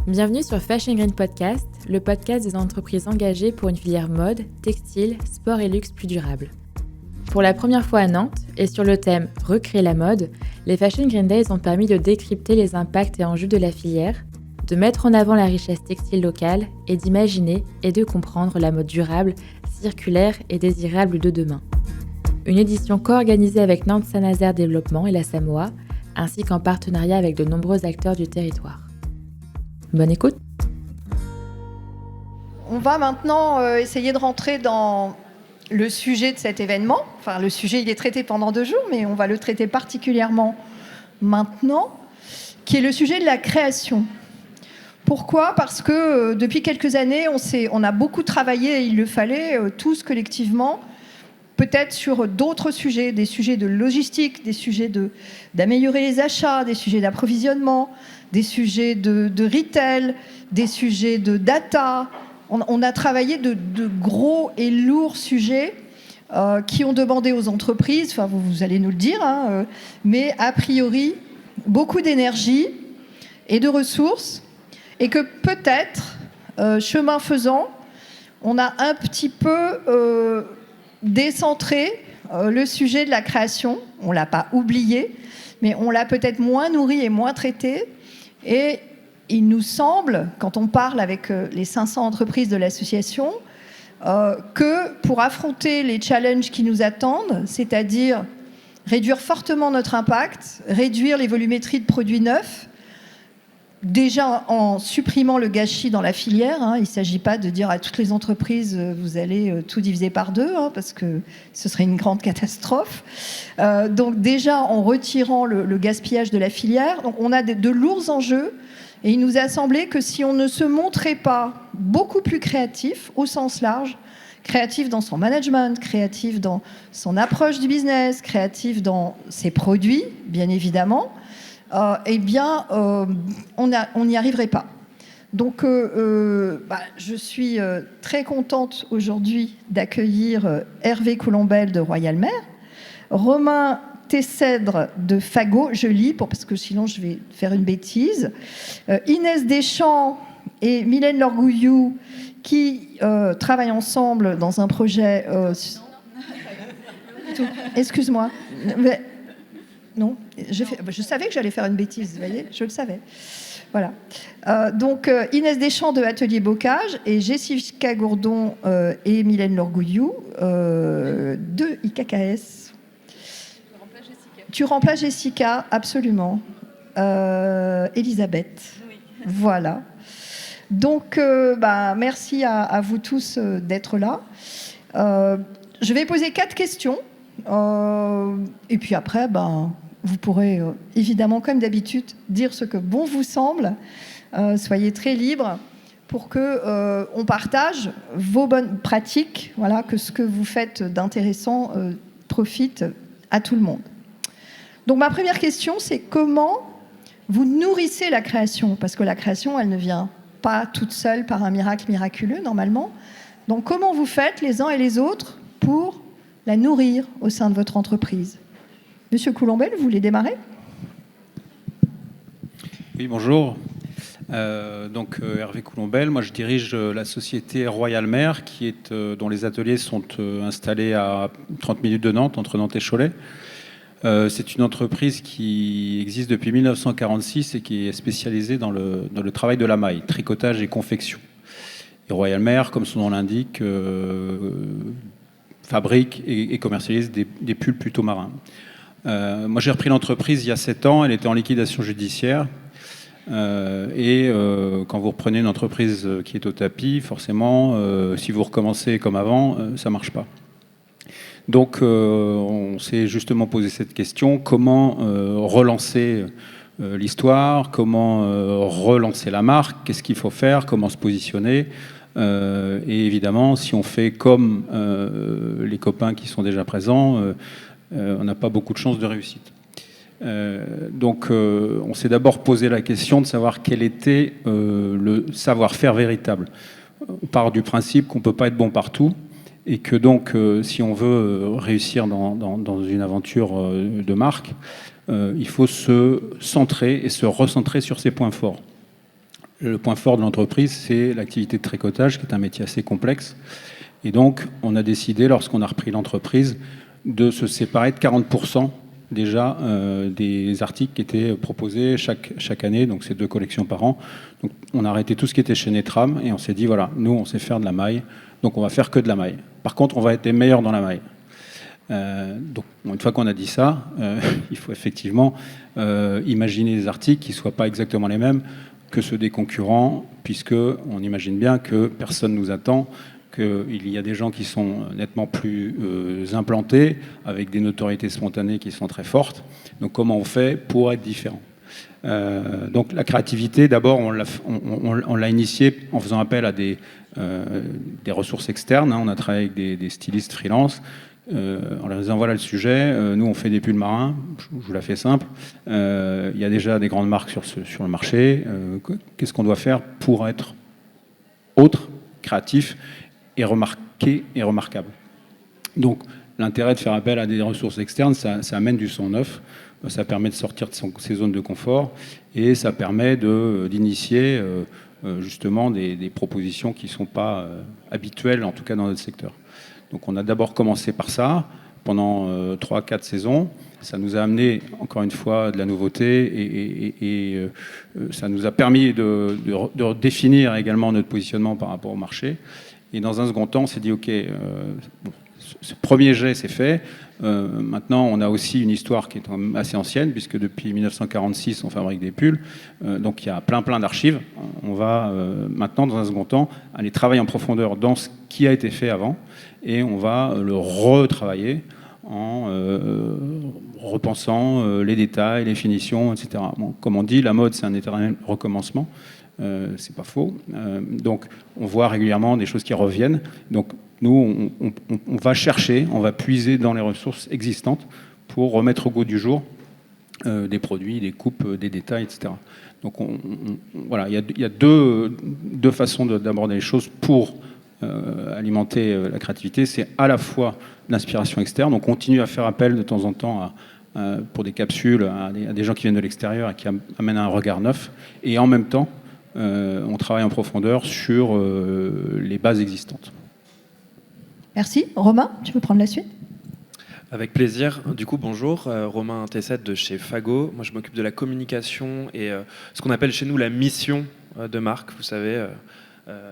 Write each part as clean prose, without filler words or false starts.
Bienvenue sur Fashion Green Podcast, le podcast des entreprises engagées pour une filière mode, textile, sport et luxe plus durable. Pour la première fois à Nantes, et sur le thème « Recréer la mode », les Fashion Green Days ont permis de décrypter les impacts et enjeux de la filière, de mettre en avant la richesse textile locale et d'imaginer et de comprendre la mode durable, circulaire et désirable de demain. Une édition co-organisée avec Nantes Saint-Nazaire Développement et la Samoa, ainsi qu'en partenariat avec de nombreux acteurs du territoire. Bonne écoute. On va maintenant essayer de rentrer dans le sujet de cet événement. Enfin, le sujet, il est traité pendant 2 jours, mais on va le traiter particulièrement maintenant, qui est le sujet de la création. Pourquoi ? Parce que depuis quelques années, on a beaucoup travaillé, et il le fallait, tous collectivement, peut-être sur d'autres sujets, des sujets de logistique, des sujets d'améliorer les achats, des sujets d'approvisionnement, des sujets de retail, des sujets de data. On a travaillé de gros et lourds sujets qui ont demandé aux entreprises, enfin vous allez nous le dire, mais a priori beaucoup d'énergie et de ressources, et que peut-être, chemin faisant, on a un petit peu décentré le sujet de la création. On ne l'a pas oublié, mais on l'a peut-être moins nourri et moins traité. Et il nous semble, quand on parle avec les 500 entreprises de l'association, que pour affronter les challenges qui nous attendent, c'est-à-dire réduire fortement notre impact, réduire les volumétries de produits neufs, déjà en supprimant le gâchis dans la filière, il ne s'agit pas de dire à toutes les entreprises vous allez tout diviser par 2, parce que ce serait une grande catastrophe. Donc déjà en retirant le gaspillage de la filière, donc on a de lourds enjeux, et il nous a semblé que si on ne se montrait pas beaucoup plus créatif au sens large, créatif dans son management, créatif dans son approche du business, créatif dans ses produits, bien évidemment, on n'y arriverait pas. Donc, je suis très contente aujourd'hui d'accueillir Hervé Colombel de Royal Maire, Romain Tessèdre de Fagot, je lis parce que sinon je vais faire une bêtise, Inès Deschamps et Mylène Lorgouillou qui travaillent ensemble dans un projet... Excuse-moi. Mais... Non, je savais que j'allais faire une bêtise, vous voyez, je le savais. Voilà. Donc, Inès Deschamps de Atelier Bocage et Jessica Gourdon et Mylène Lorgouillou de IKKS. Tu remplaces Jessica, absolument. Elisabeth. Oui. Voilà. Donc, merci à vous tous d'être là. Je vais poser 4 questions. Et puis après, vous pourrez évidemment, comme d'habitude, dire ce que bon vous semble. Soyez très libres pour qu'on partage vos bonnes pratiques, voilà, que ce que vous faites d'intéressant profite à tout le monde. Donc ma première question, c'est comment vous nourrissez la création ? Parce que la création, elle ne vient pas toute seule par un miracle miraculeux, normalement. Donc comment vous faites les uns et les autres pour la nourrir au sein de votre entreprise ? Monsieur Colombel, vous voulez démarrer ? Oui, bonjour. Hervé Colombel, moi je dirige la société Royal Maire, dont les ateliers sont installés à 30 minutes de Nantes, entre Nantes et Cholet. C'est une entreprise qui existe depuis 1946 et qui est spécialisée dans le travail de la maille, tricotage et confection. Et Royal Maire, comme son nom l'indique, fabrique et commercialise des pulls plutôt marins. Moi, j'ai repris l'entreprise il y a 7 ans. Elle était en liquidation judiciaire. Quand vous reprenez une entreprise qui est au tapis, forcément, si vous recommencez comme avant, ça ne marche pas. Donc, on s'est justement posé cette question. Comment relancer l'histoire ? Comment relancer la marque ? Qu'est-ce qu'il faut faire ? Comment se positionner ? Et évidemment, si on fait comme les copains qui sont déjà présents, on n'a pas beaucoup de chances de réussite. On s'est d'abord posé la question de savoir quel était le savoir-faire véritable. On part du principe qu'on ne peut pas être bon partout et que donc, si on veut réussir dans une aventure de marque, il faut se centrer et se recentrer sur ses points forts. le point fort de l'entreprise, c'est l'activité de tricotage, qui est un métier assez complexe. Et donc, on a décidé, lorsqu'on a repris l'entreprise, de se séparer de 40% déjà des articles qui étaient proposés chaque année. Donc, c'est 2 collections par an. Donc, on a arrêté tout ce qui était chez Netram et on s'est dit, voilà, nous, on sait faire de la maille, donc on va faire que de la maille. Par contre, on va être les meilleurs dans la maille. Donc, une fois qu'on a dit ça, il faut effectivement imaginer des articles qui ne soient pas exactement les mêmes que ceux des concurrents, puisqu'on imagine bien que personne ne nous attend, qu'il y a des gens qui sont nettement plus implantés, avec des notoriétés spontanées qui sont très fortes. Donc comment on fait pour être différent? Donc la créativité, d'abord, on l'a initiée en faisant appel à des ressources externes. On a travaillé avec des stylistes freelance. En leur disant voilà le sujet, nous on fait des pulls marins, je vous la fais simple, il y a déjà des grandes marques sur le marché, qu'est-ce qu'on doit faire pour être autre, créatif et remarqué et remarquable. Donc l'intérêt de faire appel à des ressources externes, ça amène du son neuf, ça permet de sortir de ses zones de confort et ça permet d'initier justement des propositions qui ne sont pas habituelles, en tout cas dans notre secteur. Donc on a d'abord commencé par ça, pendant 3-4 saisons. Ça nous a amené, encore une fois, de la nouveauté et ça nous a permis de définir également notre positionnement par rapport au marché. Et dans un second temps, on s'est dit, OK, ce premier jet, c'est fait. Maintenant, on a aussi une histoire qui est quand même assez ancienne, puisque depuis 1946, on fabrique des pulls. Donc il y a plein d'archives. On va maintenant, dans un second temps, aller travailler en profondeur dans ce qui a été fait avant, et on va le retravailler en repensant les détails, les finitions, etc. Bon, comme on dit, la mode, c'est un éternel recommencement. C'est pas faux. Donc, on voit régulièrement des choses qui reviennent. Donc, nous, on va chercher, on va puiser dans les ressources existantes pour remettre au goût du jour des produits, des coupes, des détails, etc. Donc, voilà, il y a deux façons d'aborder les choses pour alimenter la créativité. C'est à la fois l'inspiration externe. On continue à faire appel de temps en temps pour des capsules à des gens qui viennent de l'extérieur et qui amènent un regard neuf. Et en même temps, on travaille en profondeur sur les bases existantes. Merci. Romain, tu peux prendre la suite? Avec plaisir. Du coup, bonjour. Romain Tessette de chez Fago. Moi, je m'occupe de la communication et ce qu'on appelle chez nous la mission de marque, vous savez.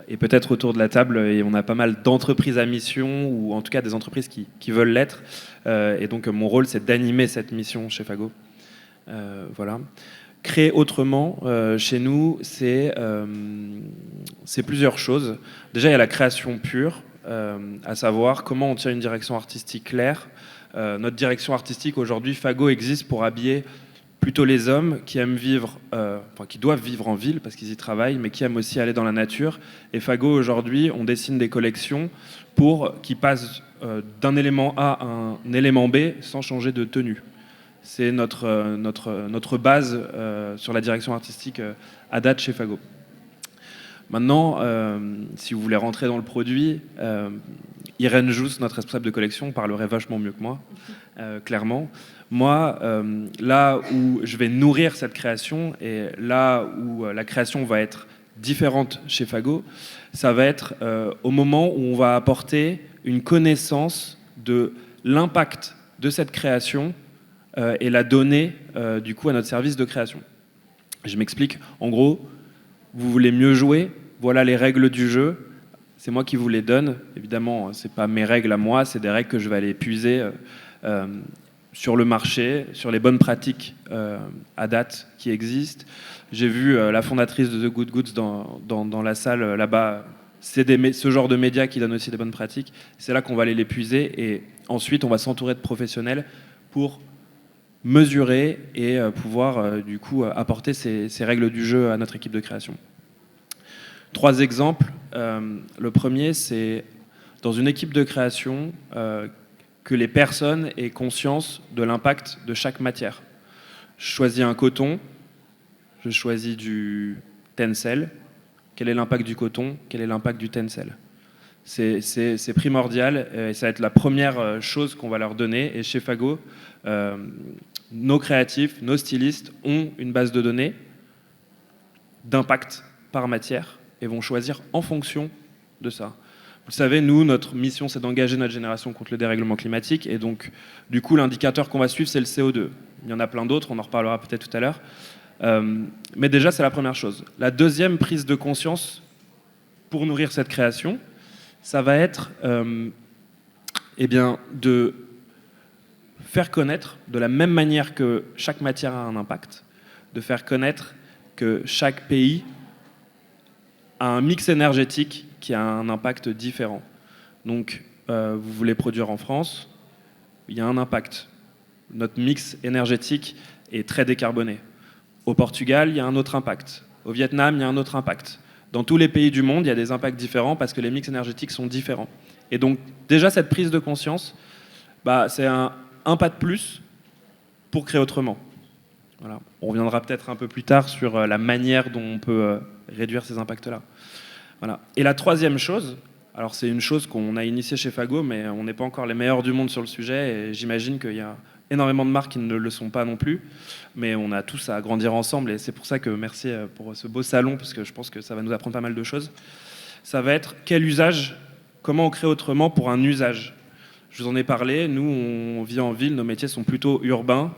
Et peut-être autour de la table, et on a pas mal d'entreprises à mission, ou en tout cas des entreprises qui veulent l'être. Et donc, mon rôle, c'est d'animer cette mission chez Fago. Voilà. Créer autrement, chez nous, c'est plusieurs choses. Déjà, il y a la création pure, à savoir comment on tient une direction artistique claire. Notre direction artistique, aujourd'hui, Fago existe pour habiller plutôt les hommes qui aiment vivre, qui doivent vivre en ville parce qu'ils y travaillent, mais qui aiment aussi aller dans la nature. Et Fago, aujourd'hui, on dessine des collections qui passent d'un élément A à un élément B sans changer de tenue. C'est notre base sur la direction artistique à date chez Fago. Maintenant, si vous voulez rentrer dans le produit, Irène Jousse, notre responsable de collection, parlerait vachement mieux que moi, clairement. Moi, là où je vais nourrir cette création et là où la création va être différente chez Fago, ça va être au moment où on va apporter une connaissance de l'impact de cette création et la donner du coup à notre service de création. Je m'explique. En gros, vous voulez mieux jouer, voilà les règles du jeu. C'est moi qui vous les donne. Évidemment, c'est pas mes règles à moi, c'est des règles que je vais aller puiser sur le marché, sur les bonnes pratiques à date qui existent. J'ai vu la fondatrice de The Good Goods dans la salle là-bas. C'est ce genre de médias qui donnent aussi des bonnes pratiques. C'est là qu'on va aller les puiser et ensuite on va s'entourer de professionnels pour mesurer et pouvoir du coup apporter ces règles du jeu à notre équipe de création. 3 exemples. Le premier, c'est dans une équipe de création que les personnes aient conscience de l'impact de chaque matière. Je choisis un coton, je choisis du tencel. Quel est l'impact du coton? Quel est l'impact du tencel? C'est primordial et ça va être la première chose qu'on va leur donner. Et chez Fago, nos créatifs, nos stylistes ont une base de données d'impact par matière et vont choisir en fonction de ça. Vous le savez, nous, notre mission, c'est d'engager notre génération contre le dérèglement climatique. Et donc, du coup, l'indicateur qu'on va suivre, c'est le CO2. Il y en a plein d'autres, on en reparlera peut-être tout à l'heure. Mais déjà, c'est la première chose. La deuxième prise de conscience pour nourrir cette création, ça va être de faire connaître, de la même manière que chaque matière a un impact, de faire connaître que chaque pays a un mix énergétique qui a un impact différent. Donc, vous voulez produire en France, il y a un impact. Notre mix énergétique est très décarboné. Au Portugal, il y a un autre impact. Au Vietnam, il y a un autre impact. Dans tous les pays du monde, il y a des impacts différents parce que les mix énergétiques sont différents. Et donc, déjà, cette prise de conscience, c'est un pas de plus pour créer autrement. Voilà. On reviendra peut-être un peu plus tard sur la manière dont on peut réduire ces impacts-là. Voilà. Et la troisième chose, alors c'est une chose qu'on a initiée chez Fago, mais on n'est pas encore les meilleurs du monde sur le sujet, et j'imagine qu'il y a énormément de marques qui ne le sont pas non plus, mais on a tous à grandir ensemble, et c'est pour ça que merci pour ce beau salon, parce que je pense que ça va nous apprendre pas mal de choses. Ça va être quel usage, comment on crée autrement pour un usage. Je vous en ai parlé, nous on vit en ville, nos métiers sont plutôt urbains,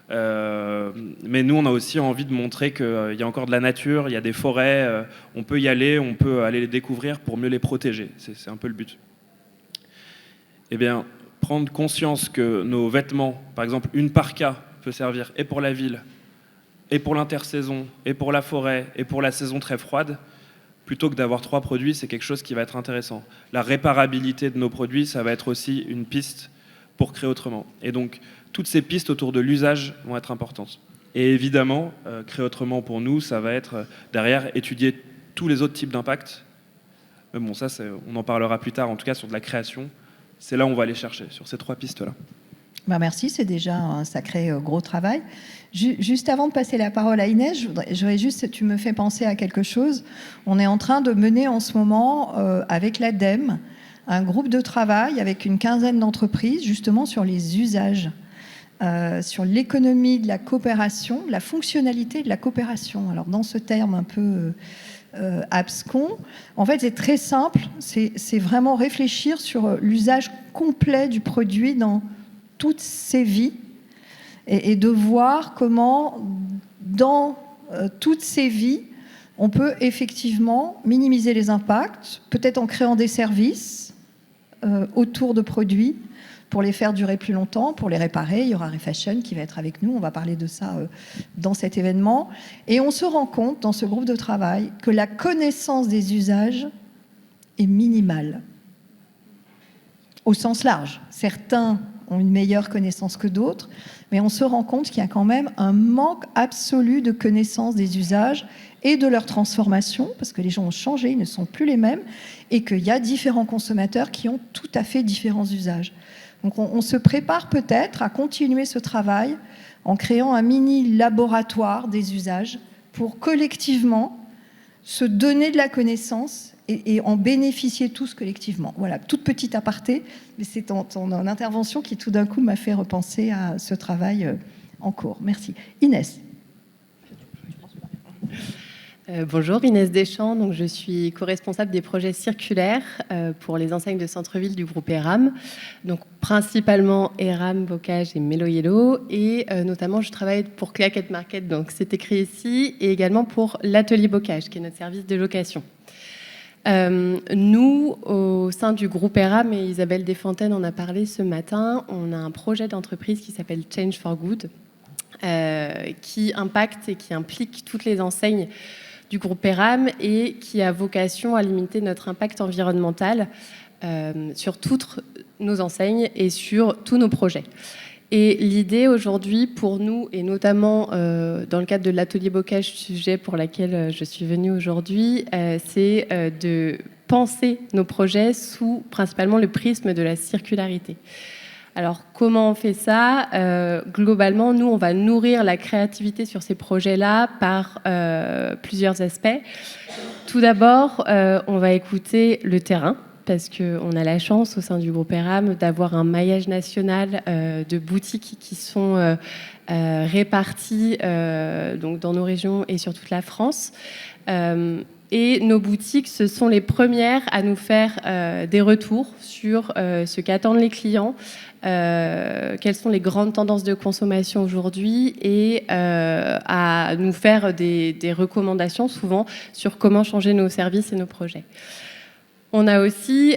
mais nous on a aussi envie de montrer qu'il y a encore de la nature, il y a des forêts, on peut y aller, on peut aller les découvrir pour mieux les protéger, c'est un peu le but. Eh bien, prendre conscience que nos vêtements, par exemple une parka peut servir et pour la ville, et pour l'intersaison, et pour la forêt, et pour la saison très froide, plutôt que d'avoir 3 produits, c'est quelque chose qui va être intéressant. La réparabilité de nos produits, ça va être aussi une piste pour créer autrement. Et donc, toutes ces pistes autour de l'usage vont être importantes. Et évidemment, créer autrement pour nous, ça va être derrière étudier tous les autres types d'impacts. Mais bon, ça, on en parlera plus tard, en tout cas sur de la création. C'est là où on va aller chercher, sur ces 3 pistes-là. Merci, c'est déjà un sacré gros travail. Juste avant de passer la parole à Inès, je voudrais juste, tu me fais penser à quelque chose. On est en train de mener en ce moment, avec l'ADEME, un groupe de travail avec une quinzaine d'entreprises, justement sur les usages, sur l'économie de la coopération, la fonctionnalité de la coopération. Alors, dans ce terme un peu abscon, en fait, c'est très simple. C'est vraiment réfléchir sur l'usage complet du produit dans toutes ses vies et de voir comment, dans toutes ces vies, on peut effectivement minimiser les impacts, peut-être en créant des services autour de produits pour les faire durer plus longtemps, pour les réparer. Il y aura Refashion qui va être avec nous, on va parler de ça dans cet événement. Et on se rend compte, dans ce groupe de travail, que la connaissance des usages est minimale, au sens large. Certains ont une meilleure connaissance que d'autres, mais on se rend compte qu'il y a quand même un manque absolu de connaissance des usages et de leur transformation, parce que les gens ont changé, ils ne sont plus les mêmes, et qu'il y a différents consommateurs qui ont tout à fait différents usages. Donc on se prépare peut-être à continuer ce travail en créant un mini laboratoire des usages pour collectivement se donner de la connaissance et en bénéficier tous collectivement. Voilà, toute petite aparté, mais c'est ton intervention qui tout d'un coup m'a fait repenser à ce travail en cours. Merci. Inès. Bonjour, Inès Deschamps. Donc, je suis co-responsable des projets circulaires pour les enseignes de centre-ville du groupe ERAM. Donc, principalement ERAM, Bocage et Melo Yellow. Et notamment, je travaille pour Claquette Market, donc c'est écrit ici, et également pour l'Atelier Bocage, qui est notre service de location. Nous, au sein du groupe ERAM, et Isabelle Desfontaines en a parlé ce matin, on a un projet d'entreprise qui s'appelle Change for Good, qui impacte et qui implique toutes les enseignes du groupe ERAM et qui a vocation à limiter notre impact environnemental sur toutes nos enseignes et sur tous nos projets. Et l'idée aujourd'hui pour nous, et notamment dans le cadre de l'atelier Bocage, sujet pour lequel je suis venue aujourd'hui, c'est de penser nos projets sous principalement le prisme de la circularité. Alors, comment on fait ça ? Globalement, nous, on va nourrir la créativité sur ces projets-là par plusieurs aspects. Tout d'abord, on va écouter le terrain, parce qu'on a la chance, au sein du groupe ERAM, d'avoir un maillage national de boutiques qui sont réparties donc dans nos régions et sur toute la France. Et nos boutiques, ce sont les premières à nous faire des retours sur ce qu'attendent les clients, quelles sont les grandes tendances de consommation aujourd'hui et à nous faire des recommandations souvent sur comment changer nos services et nos projets. On a aussi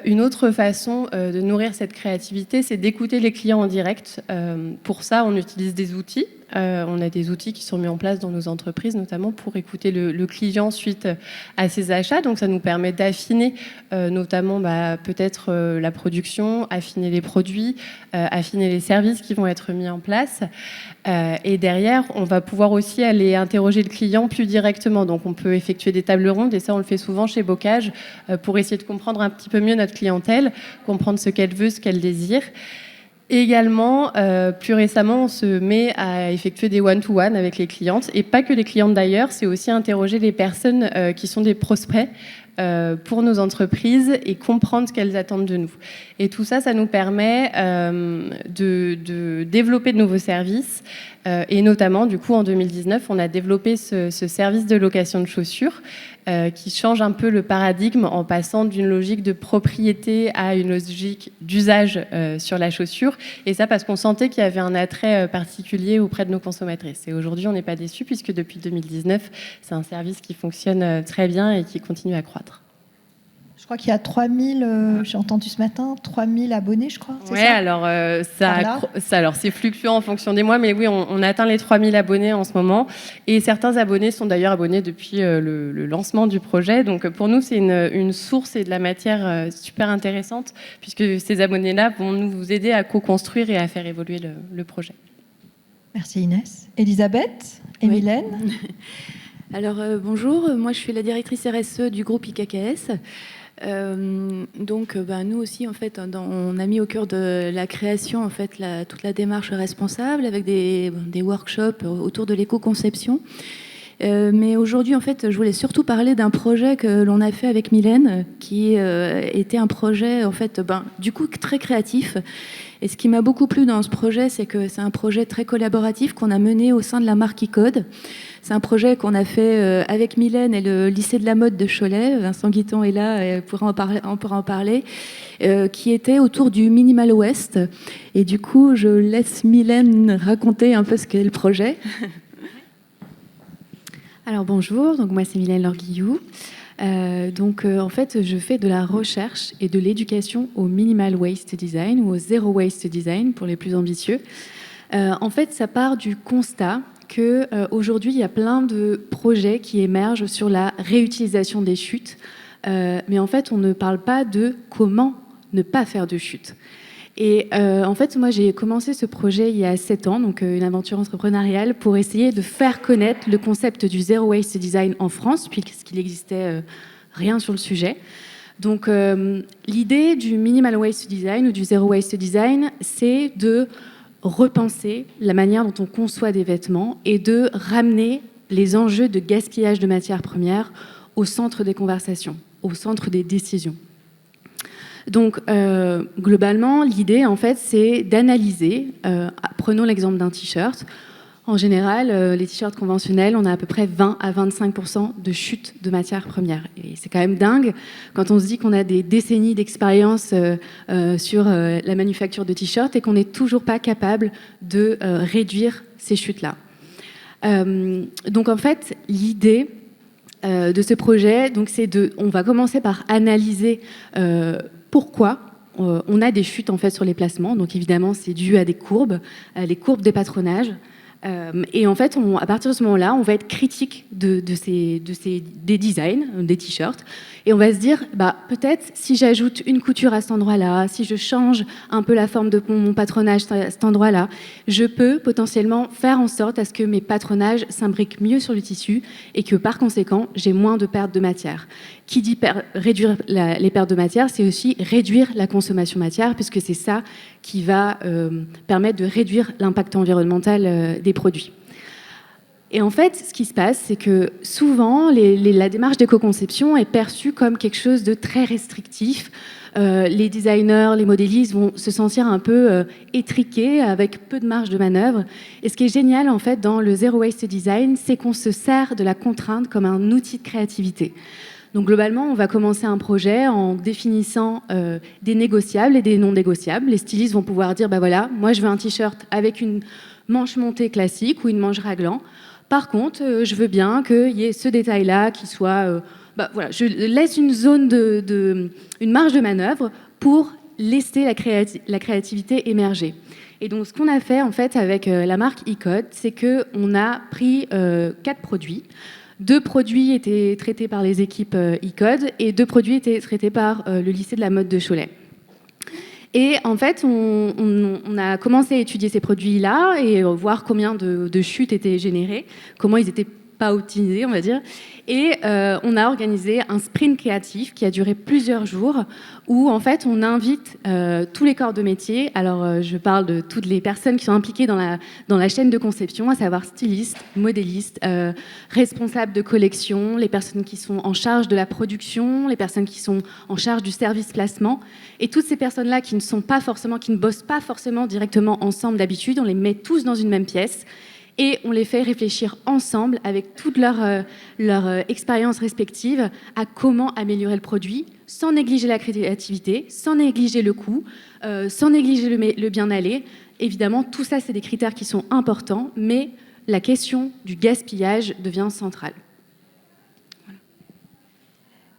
une autre façon de nourrir cette créativité, c'est d'écouter les clients en direct. Pour ça, on utilise des outils. On a des outils qui sont mis en place dans nos entreprises, notamment pour écouter le client suite à ses achats. Donc, ça nous permet d'affiner notamment peut-être la production, affiner les produits, affiner les services qui vont être mis en place. Et derrière, on va pouvoir aussi aller interroger le client plus directement. Donc, on peut effectuer des tables rondes, et ça, on le fait souvent chez Bocage, pour essayer de comprendre un petit peu mieux notre clientèle, comprendre ce qu'elle veut, ce qu'elle désire. Et également, plus récemment, on se met à effectuer des one-to-one avec les clientes, et pas que les clientes d'ailleurs, c'est aussi interroger les personnes qui sont des prospects pour nos entreprises et comprendre ce qu'elles attendent de nous. Et tout ça, ça nous permet de développer de nouveaux services. Et notamment, du coup, en 2019, on a développé ce service de location de chaussures qui change un peu le paradigme en passant d'une logique de propriété à une logique d'usage sur la chaussure. Et ça, parce qu'on sentait qu'il y avait un attrait particulier auprès de nos consommatrices. Et aujourd'hui, on n'est pas déçus puisque depuis 2019, c'est un service qui fonctionne très bien et qui continue à croître. Je crois qu'il y a 3000, j'ai entendu ce matin, 3000 abonnés, je crois. Oui, alors, alors c'est fluctuant en fonction des mois, mais oui, on atteint les 3000 abonnés en ce moment. Et certains abonnés sont d'ailleurs abonnés depuis le lancement du projet. Donc pour nous, c'est une source et de la matière super intéressante, puisque ces abonnés-là vont nous aider à co-construire et à faire évoluer le projet. Merci Inès. Elisabeth et Mylène. Alors bonjour, moi je suis la directrice RSE du groupe IKKS. Donc nous aussi en fait on a mis au cœur de la création en fait toute la démarche responsable avec des workshops autour de l'éco-conception. Mais aujourd'hui en fait je voulais surtout parler d'un projet que l'on a fait avec Mylène qui était un projet en fait du coup très créatif. Et ce qui m'a beaucoup plu dans ce projet, c'est que c'est un projet très collaboratif qu'on a mené au sein de la marque E-Code. C'est un projet qu'on a fait avec Mylène et le lycée de la mode de Cholet. Vincent Guiton est là et on pourra en parler. Qui était autour du Minimal West. Et du coup, je laisse Mylène raconter un peu ce qu'est le projet. Alors bonjour, donc moi c'est Mylène Lorguillou. En fait, je fais de la recherche et de l'éducation au minimal waste design ou au zero waste design pour les plus ambitieux. En fait, ça part du constat qu'aujourd'hui, il y a plein de projets qui émergent sur la réutilisation des chutes. Mais en fait, on ne parle pas de comment ne pas faire de chute. Et en fait, moi, j'ai commencé ce projet il y a 7 ans, donc une aventure entrepreneuriale, pour essayer de faire connaître le concept du Zero Waste Design en France, puisqu'il n'existait rien sur le sujet. Donc, l'idée du Minimal Waste Design ou du Zero Waste Design, c'est de repenser la manière dont on conçoit des vêtements et de ramener les enjeux de gaspillage de matières premières au centre des conversations, au centre des décisions. Donc, globalement, l'idée, en fait, c'est d'analyser. Prenons l'exemple d'un t-shirt. En général, les t-shirts conventionnels, on a à peu près 20 à 25% de chute de matières premières. Et c'est quand même dingue quand on se dit qu'on a des décennies d'expérience sur la manufacture de t-shirts et qu'on n'est toujours pas capable de réduire ces chutes-là. Donc, en fait, l'idée de ce projet, donc, on va commencer par analyser pourquoi on a des chutes en fait sur les placements. Donc évidemment, c'est dû à des courbes, les courbes des patronages. Et en fait, à partir de ce moment-là, on va être critique des designs, des t-shirts, et on va se dire, peut-être si j'ajoute une couture à cet endroit-là, si je change un peu la forme de mon patronage à cet endroit-là, je peux potentiellement faire en sorte à ce que mes patronages s'imbriquent mieux sur le tissu et que par conséquent, j'ai moins de pertes de matière. Qui dit réduire les pertes de matière, c'est aussi réduire la consommation matière, puisque c'est ça qui va permettre de réduire l'impact environnemental des produits. Et en fait, ce qui se passe, c'est que souvent, la démarche d'éco-conception est perçue comme quelque chose de très restrictif. Les designers, les modélistes vont se sentir un peu étriqués, avec peu de marge de manœuvre. Et ce qui est génial, en fait, dans le Zero Waste Design, c'est qu'on se sert de la contrainte comme un outil de créativité. Donc globalement, on va commencer un projet en définissant des négociables et des non négociables. Les stylistes vont pouvoir dire, bah voilà, moi je veux un t-shirt avec une manche montée classique ou une manche raglan. Par contre, je veux bien qu'il y ait ce détail-là qui soit... voilà, je laisse une zone une marge de manœuvre pour laisser la créativité émerger. Et donc, ce qu'on a fait en fait avec la marque E-Code, c'est qu'on a pris 4 produits. 2 produits étaient traités par les équipes E-Code et 2 produits étaient traités par le lycée de la mode de Cholet. Et en fait, on a commencé à étudier ces produits-là et voir combien de chutes étaient générées, comment ils étaient pas optimisés, on va dire. Et on a organisé un sprint créatif qui a duré plusieurs jours où, en fait, on invite tous les corps de métier. Alors, je parle de toutes les personnes qui sont impliquées dans la chaîne de conception, à savoir stylistes, modélistes, responsables de collection, les personnes qui sont en charge de la production, les personnes qui sont en charge du service placement. Et toutes ces personnes-là qui ne bossent pas forcément directement ensemble d'habitude, on les met tous dans une même pièce. Et on les fait réfléchir ensemble, avec toute leur expérience respective, à comment améliorer le produit, sans négliger la créativité, sans négliger le coût, sans négliger le bien-aller. Évidemment, tout ça, c'est des critères qui sont importants, mais la question du gaspillage devient centrale. Voilà.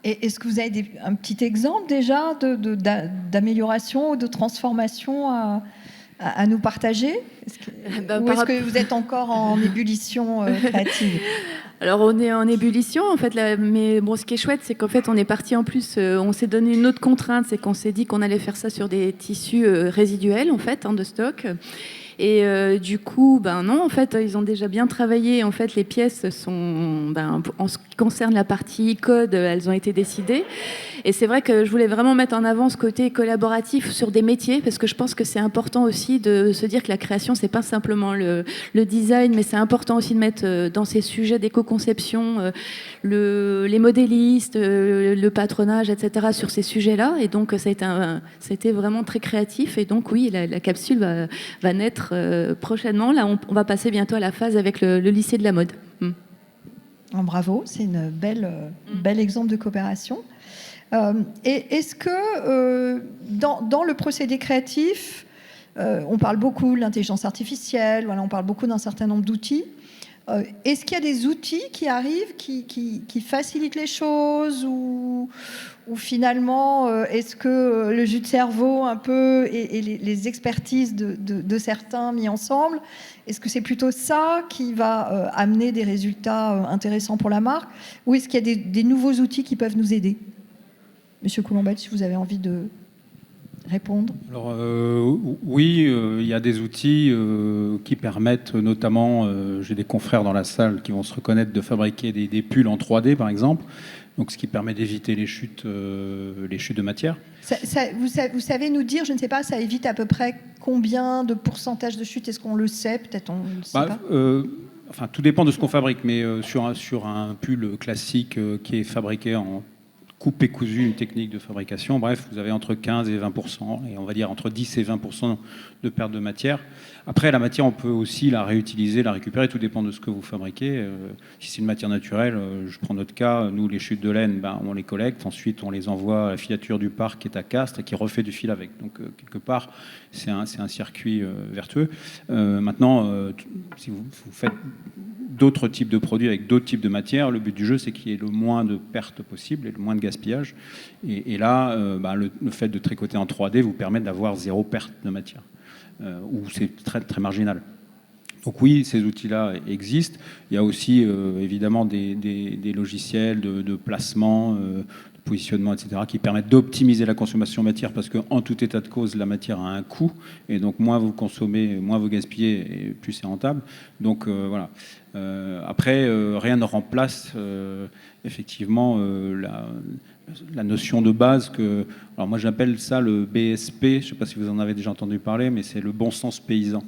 Et est-ce que vous avez un petit exemple déjà d'amélioration ou de transformation à nous partager? Ou est-ce que vous êtes encore en ébullition créative? Alors on est en ébullition en fait, mais bon, ce qui est chouette, c'est qu'en fait on est parti en plus, on s'est donné une autre contrainte, c'est qu'on s'est dit qu'on allait faire ça sur des tissus résiduels en fait, de stock. Et du coup, non, en fait, ils ont déjà bien travaillé. En fait, les pièces sont, en ce qui concerne la partie code, elles ont été décidées. Et c'est vrai que je voulais vraiment mettre en avant ce côté collaboratif sur des métiers, parce que je pense que c'est important aussi de se dire que la création, c'est pas simplement le design, mais c'est important aussi de mettre dans ces sujets d'éco-conception les modélistes, le patronage, etc. sur ces sujets-là. Et donc, ça a été vraiment très créatif. Et donc, oui, la capsule va naître prochainement. Là, on va passer bientôt à la phase avec le lycée de la mode. Oh, bravo, c'est une bel exemple de coopération. Et est-ce que dans le procédé créatif, on parle beaucoup de l'intelligence artificielle, voilà, on parle beaucoup d'un certain nombre d'outils. Est-ce qu'il y a des outils qui arrivent, qui facilitent les choses, ou finalement, est-ce que le jus de cerveau un peu et les expertises de certains mis ensemble, est-ce que c'est plutôt ça qui va amener des résultats intéressants pour la marque, ou est-ce qu'il y a des nouveaux outils qui peuvent nous aider? Monsieur Coulombette, si vous avez envie de répondre. Alors, oui, il y a des outils qui permettent notamment, j'ai des confrères dans la salle qui vont se reconnaître, de fabriquer des pulls en 3D par exemple, donc ce qui permet d'éviter les chutes de matière. Vous savez nous dire, je ne sais pas, ça évite à peu près combien de pourcentage de chute? Est-ce qu'on le sait? Peut-être on ne le sait pas. Enfin, tout dépend de ce qu'on fabrique, mais sur un pull classique qui est fabriqué en coupé cousu, une technique de fabrication, bref, vous avez entre 15 et 20%, et on va dire entre 10 et 20% de perte de matière. Après, la matière, on peut aussi la réutiliser, la récupérer, tout dépend de ce que vous fabriquez. Si c'est une matière naturelle, je prends notre cas, nous, les chutes de laine, on les collecte, ensuite on les envoie à la filature du parc qui est à Castres et qui refait du fil avec. Donc, quelque part, c'est un circuit vertueux. Maintenant, si vous faites d'autres types de produits avec d'autres types de matières, le but du jeu, c'est qu'il y ait le moins de pertes possible et le moins de gaspillage. Et là, le fait de tricoter en 3D vous permet d'avoir 0 perte de matière, où c'est très, très marginal. Donc oui, ces outils-là existent. Il y a aussi évidemment des logiciels de placement, de positionnement, etc., qui permettent d'optimiser la consommation matière, parce qu'en tout état de cause, la matière a un coût, et donc moins vous consommez, moins vous gaspillez, et plus c'est rentable. Donc voilà. Après, rien ne remplace effectivement la notion de base alors moi j'appelle ça le BSP, je ne sais pas si vous en avez déjà entendu parler, mais c'est le bon sens paysan.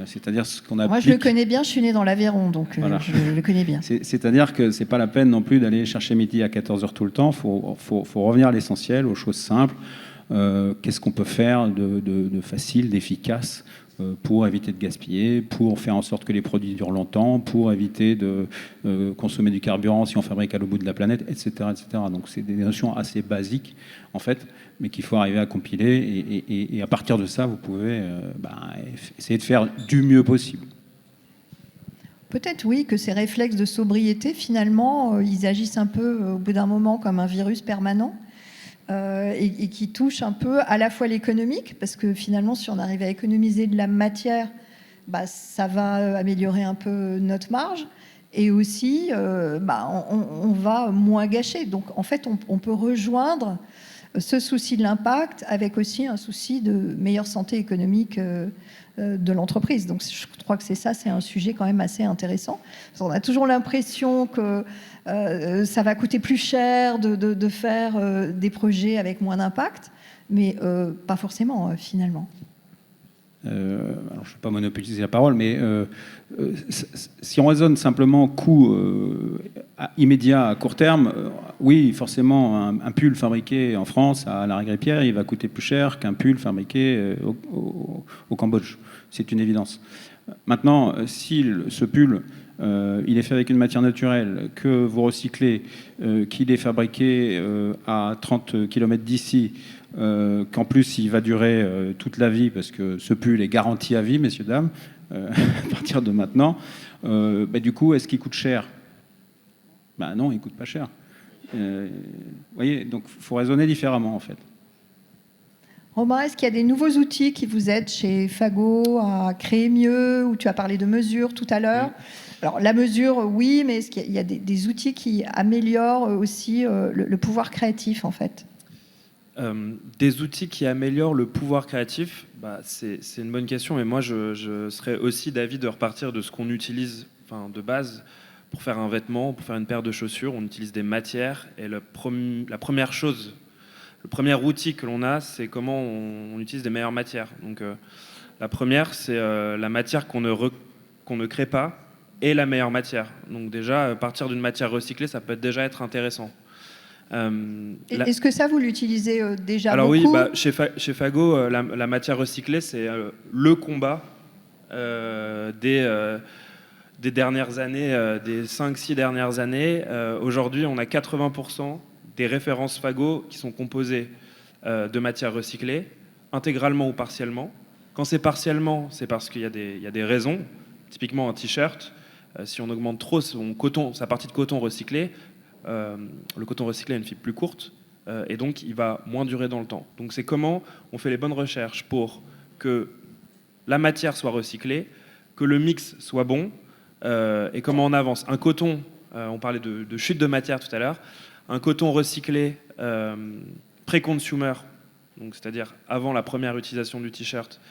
C'est-à-dire ce qu'on applique... Moi, je le connais bien, je suis né dans l'Aveyron, donc Voilà. je le connais bien. C'est-à-dire que c'est pas la peine non plus d'aller chercher midi à 14h tout le temps. Faut revenir à l'essentiel, aux choses simples. Qu'est-ce qu'on peut faire de facile, d'efficace pour éviter de gaspiller, pour faire en sorte que les produits durent longtemps, pour éviter de consommer du carburant si on fabrique à l'autre bout de la planète, etc., etc. Donc c'est des notions assez basiques, en fait, mais qu'il faut arriver à compiler. Et à partir de ça, vous pouvez essayer de faire du mieux possible. Peut-être, oui, que ces réflexes de sobriété, finalement, ils agissent un peu, au bout d'un moment, comme un virus permanent. Et qui touche un peu à la fois l'économique, parce que finalement, si on arrive à économiser de la matière, ça va améliorer un peu notre marge, et aussi, on va moins gâcher. Donc, en fait, on peut rejoindre ce souci de l'impact avec aussi un souci de meilleure santé économique de l'entreprise. Donc, je crois que c'est un sujet quand même assez intéressant. Parce qu'on a toujours l'impression que ça va coûter plus cher de faire des projets avec moins d'impact, mais pas forcément, finalement. Alors, je ne vais pas monopoliser la parole, mais si on raisonne simplement coût immédiat à court terme, oui, forcément, un pull fabriqué en France à la Régripière, il va coûter plus cher qu'un pull fabriqué au Cambodge. C'est une évidence. Maintenant, si ce pull, il est fait avec une matière naturelle, que vous recyclez, qu'il est fabriqué à 30 km d'ici, qu'en plus il va durer toute la vie, parce que ce pull est garanti à vie, messieurs, dames, à partir de maintenant, du coup, est-ce qu'il coûte cher ? Non, il ne coûte pas cher. Vous voyez, donc il faut raisonner différemment, en fait. Romain, est-ce qu'il y a des nouveaux outils qui vous aident chez Fago à créer mieux, ou tu as parlé de mesure tout à l'heure ? Alors, la mesure, oui, mais est-ce qu'il y a des outils qui améliorent aussi le pouvoir créatif, en fait ? Des outils qui améliorent le pouvoir créatif, c'est une bonne question, mais moi, je serais aussi d'avis de repartir de ce qu'on utilise de base. Pour faire un vêtement, pour faire une paire de chaussures, on utilise des matières, et la première chose, le premier outil que l'on a, c'est comment on utilise des meilleures matières. Donc, la première, c'est la matière qu'on ne crée pas, et la meilleure matière. Donc déjà, partir d'une matière recyclée, ça peut déjà être intéressant. Est-ce que ça, vous l'utilisez déjà Alors beaucoup ? oui, chez Fago, la matière recyclée, c'est le combat des dernières années, des 5-6 dernières années. Aujourd'hui, on a 80% des références Fago qui sont composées de matières recyclées, intégralement ou partiellement. Quand c'est partiellement, c'est parce qu'il y a des raisons. Typiquement, un t-shirt, si on augmente trop sa partie de coton recyclé, le coton recyclé a une fibre plus courte, et donc il va moins durer dans le temps. Donc c'est comment on fait les bonnes recherches pour que la matière soit recyclée, que le mix soit bon, et comment on avance. Un coton, on parlait de chute de matière tout à l'heure, un coton recyclé pré-consumer, donc c'est-à-dire avant la première utilisation du t-shirt,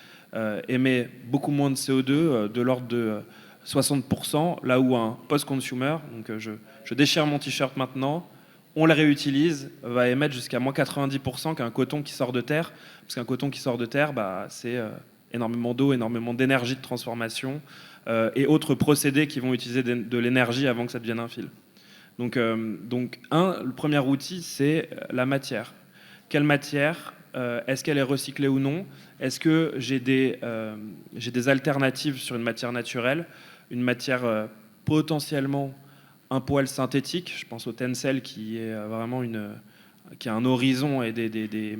émet beaucoup moins de CO2, de l'ordre de 60%, là où un post-consumer, donc je déchire mon t-shirt maintenant, on le réutilise, va émettre jusqu'à moins 90% qu'un coton qui sort de terre, parce qu'un coton qui sort de terre, c'est énormément d'eau, énormément d'énergie de transformation, et autres procédés qui vont utiliser de l'énergie avant que ça devienne un fil. Donc le premier outil, c'est la matière. Quelle matière ? Est-ce qu'elle est recyclée ou non ? Est-ce que j'ai des alternatives sur une matière naturelle ? Une matière potentiellement un poil synthétique, je pense au Tencel qui est vraiment qui a un horizon et des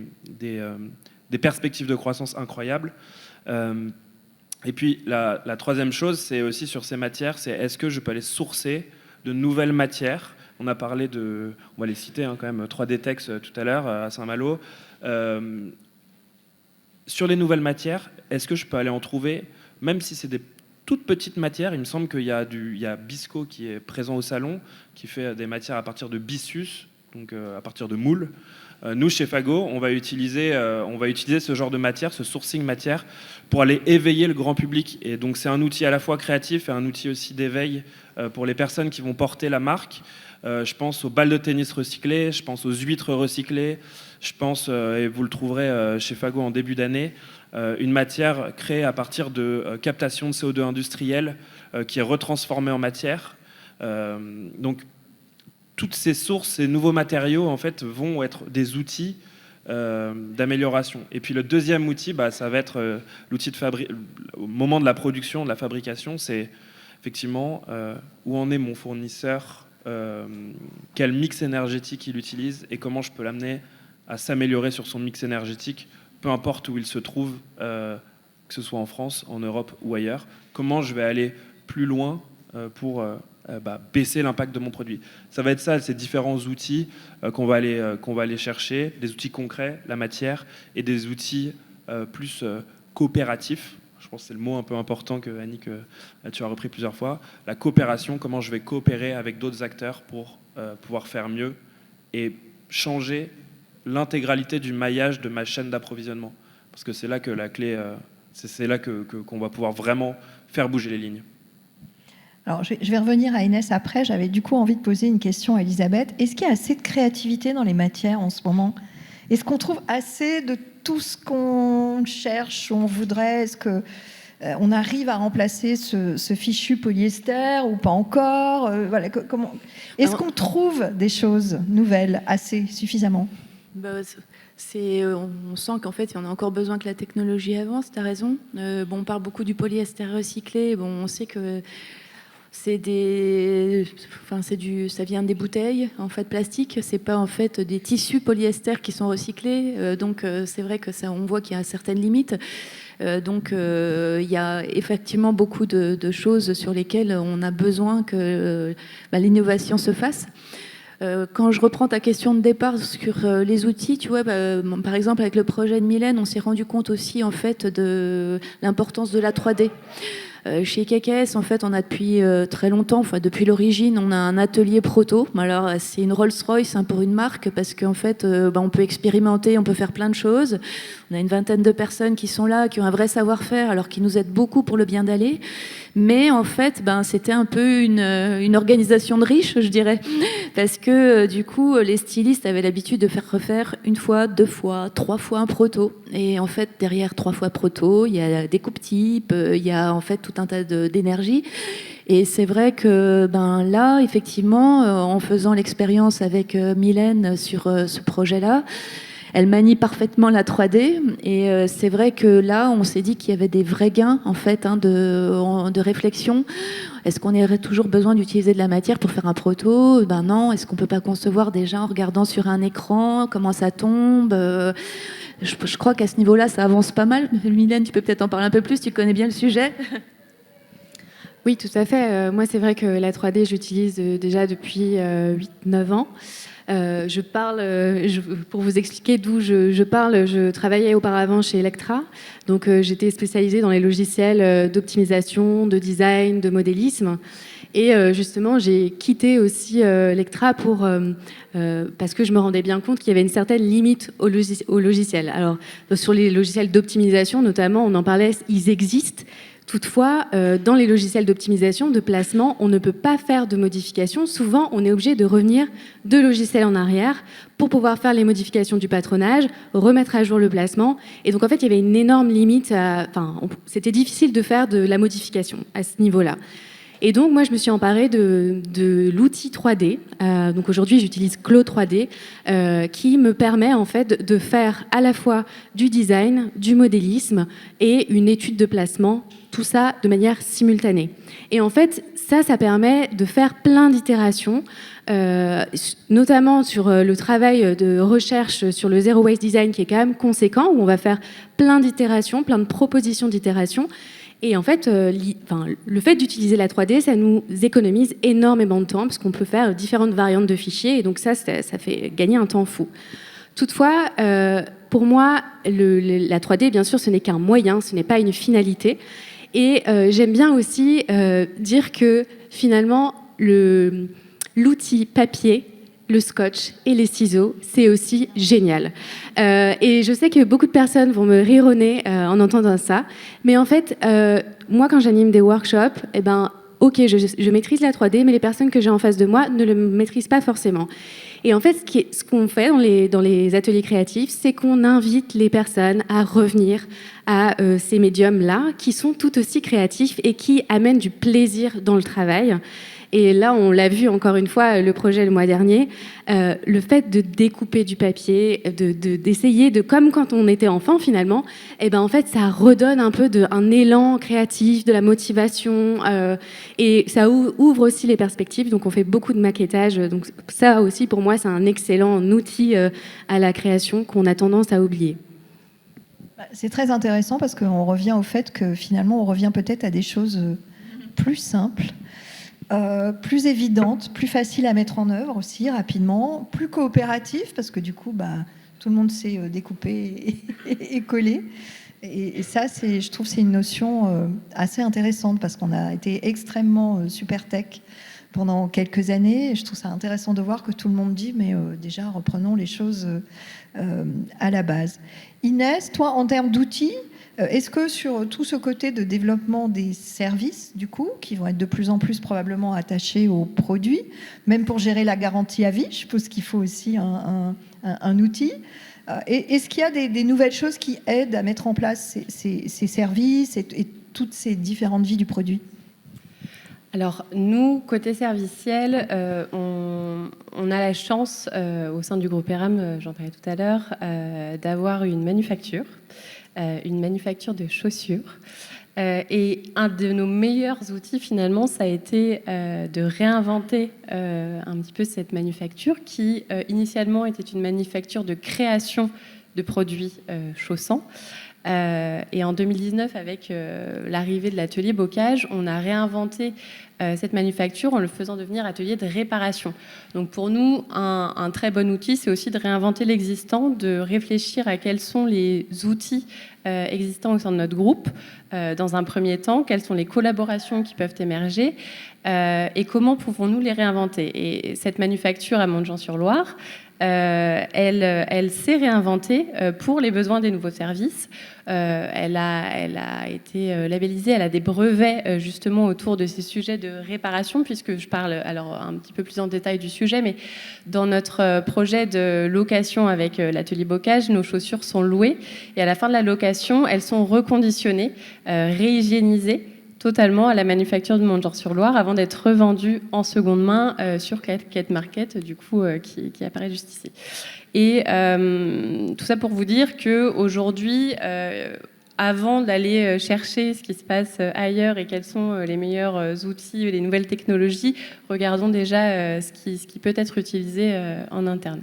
perspectives de croissance incroyables. Et puis la troisième chose, c'est aussi sur ces matières, c'est est-ce que je peux aller sourcer de nouvelles matières ? On a parlé on va les citer quand même, 3D-Tex tout à l'heure à Saint-Malo. Sur les nouvelles matières, est-ce que je peux aller en trouver, même si c'est des toutes petites matières? Il me semble qu'il y a Bisco qui est présent au salon, qui fait des matières à partir de byssus, donc à partir de moules. Nous, chez Fago, on va utiliser ce genre de matière, ce sourcing matière, pour aller éveiller le grand public. Et donc c'est un outil à la fois créatif et un outil aussi d'éveil pour les personnes qui vont porter la marque. Je pense aux balles de tennis recyclées, je pense aux huîtres recyclées, je pense, et vous le trouverez chez Fago en début d'année, une matière créée à partir de captation de CO2 industrielle qui est retransformée en matière. Donc toutes ces sources, ces nouveaux matériaux, en fait, vont être des outils d'amélioration. Et puis le deuxième outil, ça va être l'outil au moment de la production, de la fabrication, c'est effectivement où en est mon fournisseur, quel mix énergétique il utilise et comment je peux l'amener à s'améliorer sur son mix énergétique, peu importe où il se trouve, que ce soit en France, en Europe ou ailleurs. Comment je vais aller plus loin pour baisser l'impact de mon produit. Ça va être ça, ces différents outils qu'on va aller chercher, des outils concrets, la matière, et des outils plus coopératifs. Je pense que c'est le mot un peu important que Annick, tu as repris plusieurs fois. La coopération, comment je vais coopérer avec d'autres acteurs pour pouvoir faire mieux et changer l'intégralité du maillage de ma chaîne d'approvisionnement. Parce que c'est là que la clé, c'est là qu'on va pouvoir vraiment faire bouger les lignes. Alors, je vais revenir à Inès après. J'avais du coup envie de poser une question à Elisabeth. Est-ce qu'il y a assez de créativité dans les matières en ce moment ? Est-ce qu'on trouve assez de tout ce qu'on cherche, on voudrait ? Est-ce qu'on arrive à remplacer ce fichu polyester ou pas encore ? Voilà, est-ce qu'on trouve des choses nouvelles assez suffisamment ? On sent qu'en fait, il y en a encore besoin que la technologie avance, tu as raison. On parle beaucoup du polyester recyclé. On sait que ça vient des bouteilles en fait plastiques. C'est pas en fait des tissus polyester qui sont recyclés. Donc c'est vrai que ça, on voit qu'il y a certaines limites. Donc il y a effectivement beaucoup de choses sur lesquelles on a besoin que l'innovation se fasse. Quand je reprends ta question de départ sur les outils, tu vois, par exemple avec le projet de Mylène, on s'est rendu compte aussi en fait de l'importance de la 3D. Chez KKS, en fait, on a depuis très longtemps, enfin depuis l'origine, on a un atelier proto. Alors c'est une Rolls-Royce pour une marque parce qu'en fait, on peut expérimenter, on peut faire plein de choses. On a une vingtaine de personnes qui sont là, qui ont un vrai savoir-faire, alors qui nous aident beaucoup pour le bien d'aller. Mais en fait, c'était un peu une organisation de riches, je dirais, parce que du coup, les stylistes avaient l'habitude de faire refaire une fois, 2 fois, 3 fois un proto. Et en fait, derrière 3 fois proto, il y a des coupes types, il y a en fait tout un tas d'énergie. Et c'est vrai que là, effectivement, en faisant l'expérience avec Mylène sur ce projet-là, elle manie parfaitement la 3D et c'est vrai que là, on s'est dit qu'il y avait des vrais gains en fait de réflexion. Est-ce qu'on aurait toujours besoin d'utiliser de la matière pour faire un proto ? Non. Est-ce qu'on peut pas concevoir déjà en regardant sur un écran comment ça tombe ? Je crois qu'à ce niveau-là, ça avance pas mal. Mylène, tu peux peut-être en parler un peu plus, tu connais bien le sujet. Oui, tout à fait. Moi, c'est vrai que la 3D, j'utilise déjà depuis 8-9 ans. Pour vous expliquer d'où je parle, je travaillais auparavant chez Electra. Donc, j'étais spécialisée dans les logiciels d'optimisation, de design, de modélisme. Et justement, j'ai quitté aussi Electra parce que je me rendais bien compte qu'il y avait une certaine limite au logiciel. Alors, sur les logiciels d'optimisation, notamment, on en parlait, ils existent. Toutefois, dans les logiciels d'optimisation, de placement, on ne peut pas faire de modifications. Souvent, on est obligé de revenir 2 logiciels en arrière pour pouvoir faire les modifications du patronage, remettre à jour le placement. Et donc, en fait, il y avait une énorme limite. C'était difficile de faire de la modification à ce niveau-là. Et donc, moi, je me suis emparée de l'outil 3D. Donc, aujourd'hui, j'utilise Clo 3D, qui me permet, en fait, de faire à la fois du design, du modélisme et une étude de placement, tout ça de manière simultanée. Et en fait, ça permet de faire plein d'itérations, notamment sur le travail de recherche sur le Zero Waste Design, qui est quand même conséquent, où on va faire plein d'itérations, plein de propositions d'itérations. Et en fait, le fait d'utiliser la 3D, ça nous économise énormément de temps, parce qu'on peut faire différentes variantes de fichiers, et donc ça fait gagner un temps fou. Toutefois, pour moi, la 3D, bien sûr, ce n'est qu'un moyen, ce n'est pas une finalité. Et j'aime bien aussi dire que finalement, l'outil papier le scotch et les ciseaux, c'est aussi génial. Et je sais que beaucoup de personnes vont me rire au nez en entendant ça. Mais en fait, moi, quand j'anime des workshops, ok, je maîtrise la 3D, mais les personnes que j'ai en face de moi ne le maîtrisent pas forcément. Et en fait, ce qu'on fait dans les ateliers créatifs, c'est qu'on invite les personnes à revenir à ces médiums-là, qui sont tout aussi créatifs et qui amènent du plaisir dans le travail. Et là, on l'a vu encore une fois, le projet le mois dernier, le fait de découper du papier, d'essayer de, comme quand on était enfant finalement, en fait, ça redonne un peu un élan créatif, de la motivation, et ça ouvre aussi les perspectives. Donc, on fait beaucoup de maquettage. Donc, ça aussi, pour moi, c'est un excellent outil à la création qu'on a tendance à oublier. C'est très intéressant parce qu'on revient au fait que finalement, on revient peut-être à des choses plus simples. Plus évidente, plus facile à mettre en œuvre aussi rapidement, plus coopérative parce que du coup tout le monde sait découper et coller et ça je trouve c'est une notion assez intéressante parce qu'on a été extrêmement super tech pendant quelques années et je trouve ça intéressant de voir que tout le monde dit mais déjà reprenons les choses à la base. Inès, toi en termes d'outils, est-ce que sur tout ce côté de développement des services, du coup, qui vont être de plus en plus probablement attachés aux produits, même pour gérer la garantie à vie, je suppose qu'il faut aussi un outil. Est-ce qu'il y a des nouvelles choses qui aident à mettre en place ces services et toutes ces différentes vies du produit ? Alors, nous, côté serviciel, on a la chance, au sein du groupe ERAM, j'en parlais tout à l'heure, d'avoir une manufacture de chaussures. Et un de nos meilleurs outils, finalement, ça a été de réinventer un petit peu cette manufacture qui, initialement, était une manufacture de création de produits chaussants. Et en 2019, avec l'arrivée de l'atelier bocage, on a réinventé cette manufacture en le faisant devenir atelier de réparation. Donc pour nous, un très bon outil, c'est aussi de réinventer l'existant, de réfléchir à quels sont les outils existants au sein de notre groupe, dans un premier temps, quelles sont les collaborations qui peuvent émerger et comment pouvons-nous les réinventer. Et cette manufacture à Montjean-sur-Loire, elle s'est réinventée pour les besoins des nouveaux services. Elle a été labellisée, elle a des brevets justement autour de ces sujets de réparation, puisque je parle alors un petit peu plus en détail du sujet, mais dans notre projet de location avec l'atelier bocage, nos chaussures sont louées et à la fin de la location, elles sont reconditionnées, réhygiénisées totalement à la manufacture de Montjean-sur-Loire avant d'être revendues en seconde main sur Cat Market, du coup, qui apparaît juste ici. Et tout ça pour vous dire qu'aujourd'hui, avant d'aller chercher ce qui se passe ailleurs et quels sont les meilleurs outils, les nouvelles technologies, regardons déjà ce qui peut être utilisé en interne.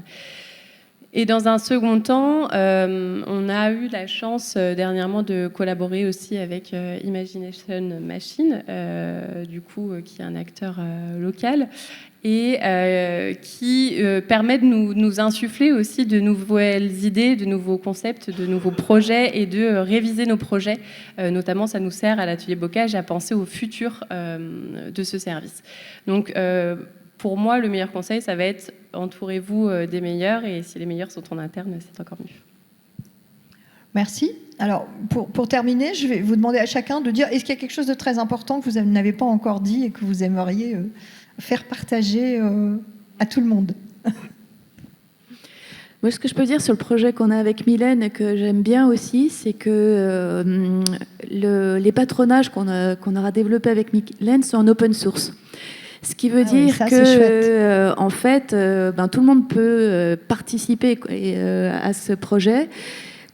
Et dans un second temps, on a eu la chance dernièrement de collaborer aussi avec Imagination Machine, du coup, qui est un acteur local, et qui permet de nous insuffler aussi de nouvelles idées, de nouveaux concepts, de nouveaux projets et de réviser nos projets. Notamment, ça nous sert à l'atelier bocage à penser au futur de ce service. Donc, pour moi, le meilleur conseil, ça va être entourez-vous des meilleurs, et si les meilleurs sont en interne, c'est encore mieux. Merci. Alors, pour terminer, je vais vous demander à chacun de dire est-ce qu'il y a quelque chose de très important que vous n'avez pas encore dit et que vous aimeriez faire partager à tout le monde ? Moi, ce que je peux dire sur le projet qu'on a avec Mylène et que j'aime bien aussi, c'est que les patronages qu'on aura développés avec Mylène sont en open source. Ce qui veut dire que, en fait, tout le monde peut participer à ce projet,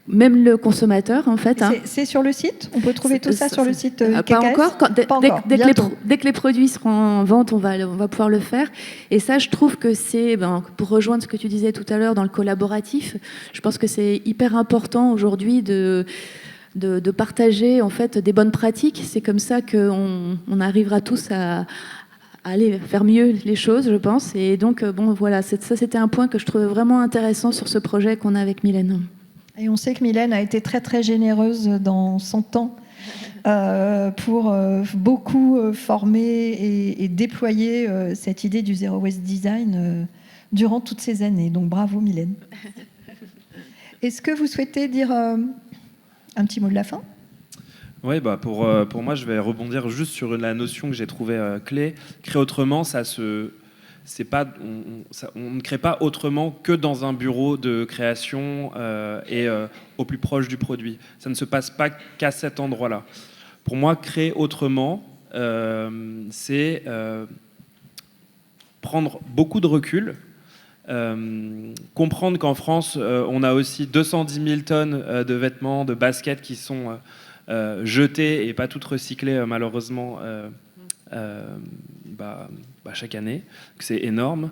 même le consommateur, en fait. C'est sur le site ? On peut trouver tout ça sur le site KKS ? Pas encore. Dès que les produits seront en vente, on va pouvoir le faire. Et ça, je trouve que c'est, pour rejoindre ce que tu disais tout à l'heure dans le collaboratif, je pense que c'est hyper important aujourd'hui de partager, en fait, des bonnes pratiques. C'est comme ça qu'on arrivera tous à aller faire mieux les choses, je pense. Et donc, voilà, ça, c'était un point que je trouvais vraiment intéressant sur ce projet qu'on a avec Mylène. Et on sait que Mylène a été très, très généreuse dans son temps pour beaucoup former et déployer cette idée du Zero Waste Design durant toutes ces années. Donc bravo Mylène. Est-ce que vous souhaitez dire un petit mot de la fin ? Oui, pour moi, je vais rebondir juste sur la notion que j'ai trouvée clé. Créer autrement, on ne crée pas autrement que dans un bureau de création et au plus proche du produit. Ça ne se passe pas qu'à cet endroit-là. Pour moi, créer autrement, c'est prendre beaucoup de recul, comprendre qu'en France, on a aussi 210 000 tonnes de vêtements, de baskets qui sont jetées et pas toutes recyclées, malheureusement, chaque année, que c'est énorme,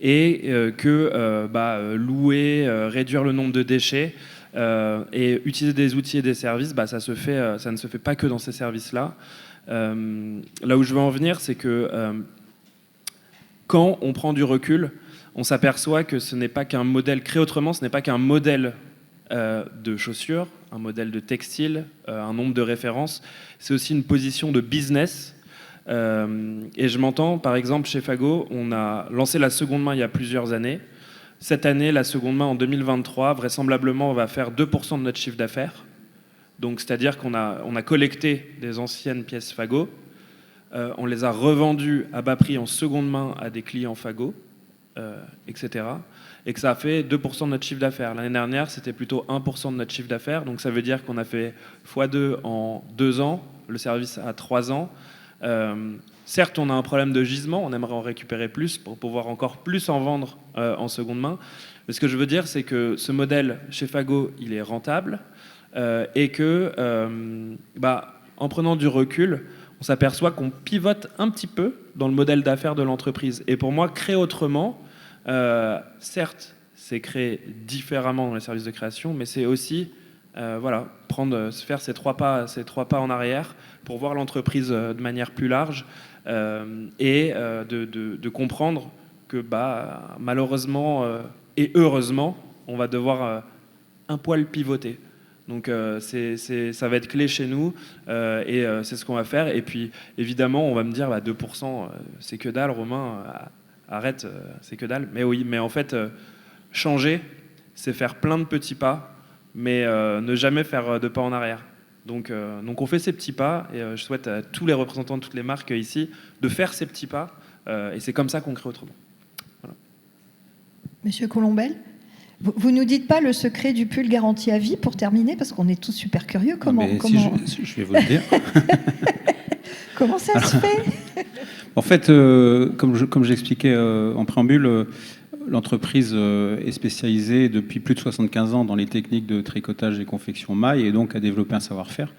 et que louer, réduire le nombre de déchets et utiliser des outils et des services, ça ne se fait pas que dans ces services-là. Là où je veux en venir, c'est que quand on prend du recul, on s'aperçoit que ce n'est pas qu'un modèle créé autrement, ce n'est pas qu'un modèle de chaussures, un modèle de textile, un nombre de références, c'est aussi une position de business. Et je m'entends, par exemple, chez Fago, on a lancé la seconde main il y a plusieurs années. Cette année, la seconde main en 2023, vraisemblablement, on va faire 2% de notre chiffre d'affaires. Donc, c'est-à-dire qu'on a collecté des anciennes pièces Fago, on les a revendues à bas prix en seconde main à des clients Fago, etc. Et que ça a fait 2% de notre chiffre d'affaires. L'année dernière, c'était plutôt 1% de notre chiffre d'affaires. Donc, ça veut dire qu'on a fait x2 en 2 ans, le service à 3 ans. Certes, on a un problème de gisement, on aimerait en récupérer plus pour pouvoir encore plus en vendre en seconde main. Mais ce que je veux dire, c'est que ce modèle chez Fago, il est rentable et que, en prenant du recul, on s'aperçoit qu'on pivote un petit peu dans le modèle d'affaires de l'entreprise. Et pour moi, créer autrement, certes, c'est créer différemment dans les services de création, mais c'est aussi faire ces trois pas en arrière pour voir l'entreprise de manière plus large et de comprendre que malheureusement et heureusement, on va devoir un poil pivoter. Donc ça va être clé chez nous et c'est ce qu'on va faire. Et puis évidemment, on va me dire 2%, c'est que dalle, Romain, arrête, c'est que dalle. Mais oui, mais en fait, changer, c'est faire plein de petits pas, mais ne jamais faire de pas en arrière. Donc on fait ces petits pas et je souhaite à tous les représentants de toutes les marques ici de faire ces petits pas et c'est comme ça qu'on crée autrement. Voilà. Monsieur Colombel, vous nous dites pas le secret du pull garanti à vie pour terminer, parce qu'on est tous super curieux. Comment... Si je vais vous le dire. Comment ça se fait ? En fait, comme j'expliquais en préambule, l'entreprise est spécialisée depuis plus de 75 ans dans les techniques de tricotage et confection maille et donc a développé un savoir-faire.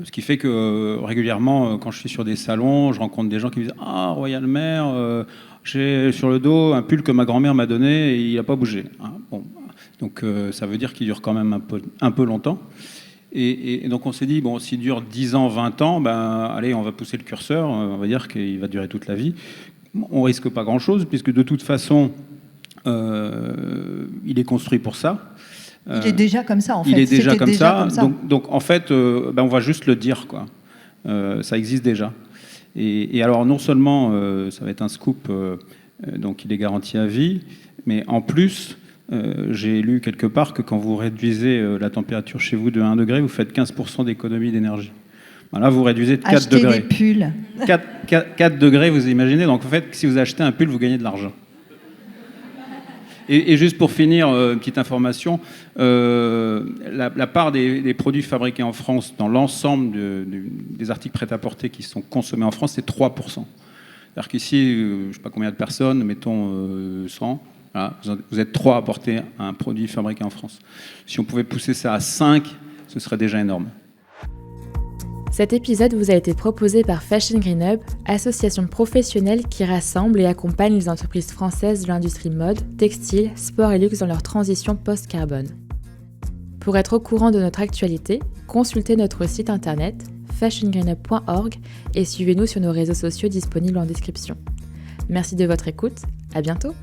Ce qui fait que régulièrement, quand je suis sur des salons, je rencontre des gens qui me disent « Ah, Royal Maire, j'ai sur le dos un pull que ma grand-mère m'a donné et il n'a pas bougé. » Donc ça veut dire qu'il dure quand même un peu longtemps. Et donc on s'est dit, s'il dure 10 ans, 20 ans, allez, on va pousser le curseur, on va dire qu'il va durer toute la vie. On risque pas grand-chose, puisque de toute façon, il est construit pour ça. Il est déjà comme ça, en fait. Il est déjà comme ça. Donc en fait, on va juste le dire, quoi. Ça existe déjà. Et alors, non seulement, ça va être un scoop, donc il est garanti à vie, mais en plus, j'ai lu quelque part que quand vous réduisez la température chez vous de 1 degré, vous faites 15% d'économie d'énergie. Là, vous réduisez de 4 achetez degrés. Des pulls. 4 degrés, vous imaginez. Donc en fait, si vous achetez un pull, vous gagnez de l'argent. Et juste pour finir, une petite information, la part des produits fabriqués en France dans l'ensemble des articles prêt-à-porter qui sont consommés en France, c'est 3%. C'est-à-dire qu'ici, je ne sais pas combien de personnes, mettons 100, voilà, vous êtes 3 à porter un produit fabriqué en France. Si on pouvait pousser ça à 5, ce serait déjà énorme. Cet épisode vous a été proposé par Fashion Green Hub, association professionnelle qui rassemble et accompagne les entreprises françaises de l'industrie mode, textile, sport et luxe dans leur transition post-carbone. Pour être au courant de notre actualité, consultez notre site internet fashiongreenhub.org et suivez-nous sur nos réseaux sociaux disponibles en description. Merci de votre écoute, à bientôt!